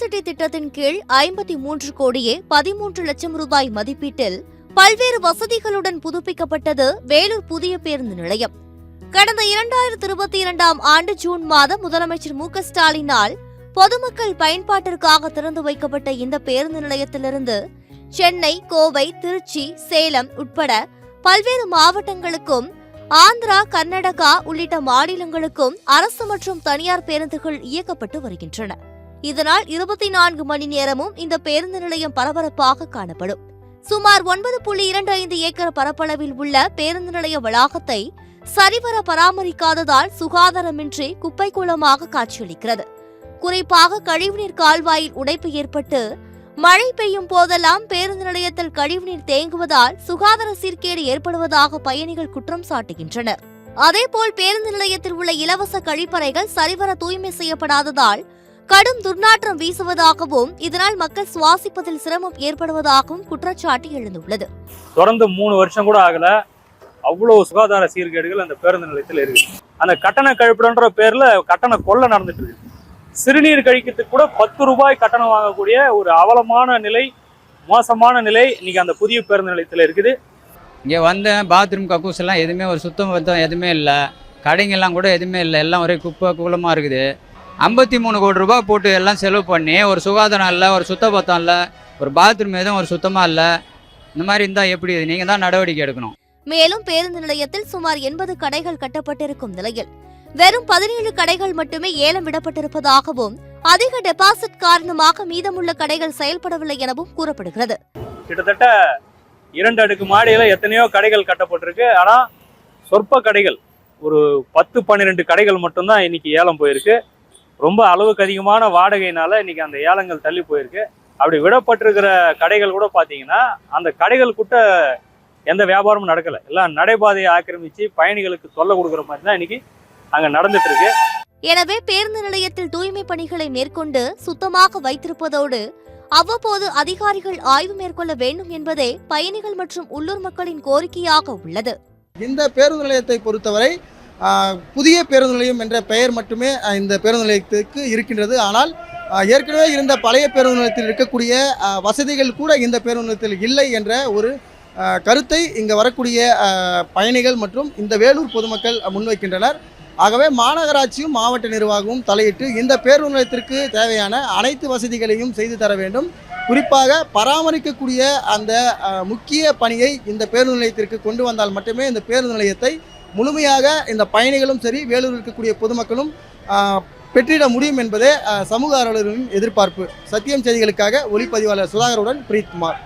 City திட்டத்தின் கீழ் 53 கோடியே 13 லட்சம் ரூபாய் மதிப்பீட்டில் பல்வேறு வசதிகளுடன் புதுப்பிக்கப்பட்டது வேலூர் புதிய பேருந்து நிலையம். கடந்த 2022ஆம் ஆண்டு ஜூன் மாதம் முதலமைச்சர் மு.க. ஸ்டாலினால் பொதுமக்கள் பயன்பாட்டிற்காக திறந்து வைக்கப்பட்ட இந்த பேருந்து நிலையத்திலிருந்து சென்னை, கோவை, திருச்சி, சேலம் உட்பட பல்வேறு மாவட்டங்களுக்கும் ஆந்திரா, கர்நாடகா உள்ளிட்ட மாநிலங்களுக்கும் அரசு மற்றும் தனியார் பேருந்துகள் இயக்கப்பட்டு வருகின்றன. இதனால் 24 மணி நேரமும் இந்த பேருந்து நிலையம் பரபரப்பாக காணப்படும். சுமார் 9.25 ஏக்கர் பரப்பளவில் உள்ள பேருந்து நிலைய வளாகத்தை சரிவர பராமரிக்காததால் சுகாதாரமின்றி குப்பை கூளமாக காட்சியளிக்கிறது. குறிப்பாக கழிவுநீர் கால்வாயில் உடைப்பு ஏற்பட்டு மழை பெய்யும் போதெல்லாம் பேருந்து நிலையத்தில் கழிவுநீர் தேங்குவதால் சுகாதார சீர்கேடு ஏற்படுவதாக பயணிகள் குற்றம் சாட்டுகின்றனர். அதேபோல் பேருந்து நிலையத்தில் உள்ள இலவச கழிப்பறைகள் சரிவர தூய்மை செய்யப்படாததால் கடும் துர்நாற்றம் வீசுவதாகவும் இதனால் மக்கள் சுவாசிப்பதில் சிரமம் ஏற்படுவதாகவும் குற்றச்சாட்டு எழுந்துள்ளது. தொடர்ந்து 3 வருஷம் கூட ஆகல, அவ்வளவு சுகாதார சீர்கேடுகள் அந்த பேருந்து நிலையத்தில் இருக்கு. அந்த கட்டண கழிப்பிடன்ற பேர்ல கட்டண கொள்ளை நடந்துட்டு இருக்கு. சிறுநீர் கழிக்கிறதுக்கு கூட 10 ரூபாய் கட்டணம் வாங்கக்கூடிய ஒரு அவலமான நிலை, மோசமான நிலை இன்னைக்கு அந்த புதிய பேருந்து நிலையத்தில் இருக்குது. இங்கே வந்தேன், பாத்ரூம் கக்கூஸ் எல்லாம் எதுவுமே ஒரு சுத்தம் எதுவுமே இல்லை, கடைங்கெல்லாம் கூட எதுவுமே இல்லை, எல்லாம் ஒரே குப்பை கூலமாக இருக்குது. 53 கோடி ரூபாய் போட்டு எல்லாம் செலவு பண்ணி ஒரு சுகாதாரம் இல்லை, ஒரு சுத்தபத்தம் இல்லை, ஒரு பாத்ரூம் எதுவும் ஒரு சுத்தமாக இல்லை. இந்த மாதிரி இருந்தால் எப்படி? நீங்கள் தான் நடவடிக்கை எடுக்கணும். மேலும் பேருந்து நிலையத்தில் சுமார் 80 கடைகள் கட்டப்பட்டிருக்கும் நிலையில் வெறும் 17 கடைகள் மட்டுமே ஏலம் விடப்பட்டிருப்பதாகவும் அதிக டெபாசிட் காரணமாக மீதமுள்ள கடைகள் செயல்படவில்லை எனவும் கூறப்படுகிறது. கிட்டத்தட்ட 2 அடுக்கு மாடியில எத்தனையோ கடைகள் கட்டப்பட்டிருக்கு. ஆனா சொற்ப கடைகள், ஒரு 10-12 கடைகள் மட்டும்தான் இன்னைக்கு ஏலம் போயிருக்கு. ரொம்ப அளவுக்கு அதிகமான வாடகையினால இன்னைக்கு அந்த ஏலங்கள் தள்ளி போயிருக்கு. அப்படி விடப்பட்டிருக்கிற கடைகள் கூட பாத்தீங்கன்னா அந்த கடைகள் கூட்ட எந்த வியாபாரமும் நடக்கல. எல்லாம் நடைபாதையை ஆக்கிரமிச்சு பயணிகளுக்கு தொல்லை கொடுக்குற மாதிரி தான் இன்னைக்கு அங்க நடந்துட்டு இருக்கு. எனவே பேருந்து நிலையத்தில் தூய்மை பணிகளை மேற்கொண்டு சுத்தமாக வைத்திருப்பதோடு அவ்வப்போது அதிகாரிகள் ஆய்வு மேற்கொள்ள வேண்டும் என்பதே பயணிகள் மற்றும் உள்ளூர் மக்களின் கோரிக்கையாக உள்ளது. இந்த பேருந்து நிலையத்தை பொறுத்தவரை புதிய பேருந்து நிலையம் என்ற பெயர் மட்டுமே இந்த பேருந்து நிலையத்துக்கு இருக்கின்றது. ஆனால் ஏற்கனவே இருந்த பழைய பேருந்து நிலையத்தில் இருக்கக்கூடிய வசதிகள் கூட இந்த பேருந்து நிலையத்தில் இல்லை என்ற ஒரு கருத்தை இங்கே வரக்கூடிய பயணிகள் மற்றும் இந்த வேலூர் பொதுமக்கள் முன்வைக்கின்றனர். ஆகவே மாநகராட்சியும் மாவட்ட நிர்வாகமும் தலையிட்டு இந்த பேருந்து நிலையத்திற்கு தேவையான அனைத்து வசதிகளையும் செய்து தர வேண்டும். குறிப்பாக பராமரிக்கக்கூடிய அந்த முக்கிய பணியை இந்த பேருந்து நிலையத்திற்கு கொண்டு வந்தால் மட்டுமே இந்த பேருந்து நிலையத்தை முழுமையாக இந்த பயணிகளும் சரி வேலூர் இருக்கக்கூடிய பொதுமக்களும் பெற்றிட முடியும் என்பதே சமூக ஆர்வலர்களின் எதிர்பார்ப்பு. சத்தியம் செய்திகளுக்காக ஒளிப்பதிவாளர் சுதாகருடன் பிரீத்குமார்.